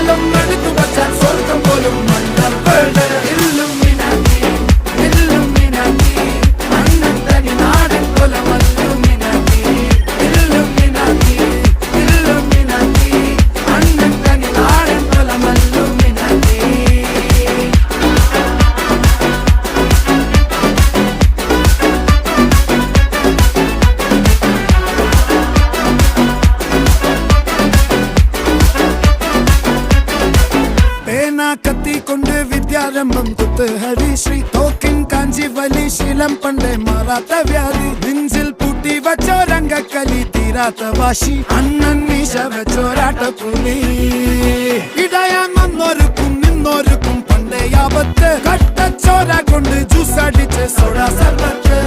കാലം എടുത്തു വച്ചാൽ സ്വർഗം പോലും മണ്ണപ്പേട് ഇല്ലുമിനാറ്റി ഇല്ലുമിനാറ്റി അണ്ണത്തനി നാടൻ കൊലമല്ലുമിനാറ്റി ഇല്ലുമിനാറ്റി ഇല്ലുമിനാറ്റി അണ്ണത്തനി നാടൻ കൊലമല്ലുമിനാറ്റി കത്തി കൊണ്ട് വിദ്യാരംഭം കുത്ത് ഹരിശ്രീ തോക്കിൻ കാഞ്ചി വലി ശീലം പണ്ടേ മാറാത്ത വ്യാധി നെഞ്ചിൽ പൂട്ടി വച്ചോരംഗക്കലി തീരാത്ത വാശി അണ്ണൻ മീശ വെച്ചോരാട്ട പുലി ഇടയാൻ വന്നോർക്കും നിന്നോർക്കും പണ്ടേ ആപത്ത് കട്ടച്ചോര കൊണ്ട് ജ്യൂസ് അടിച്ച് സോഡ സർബത്ത്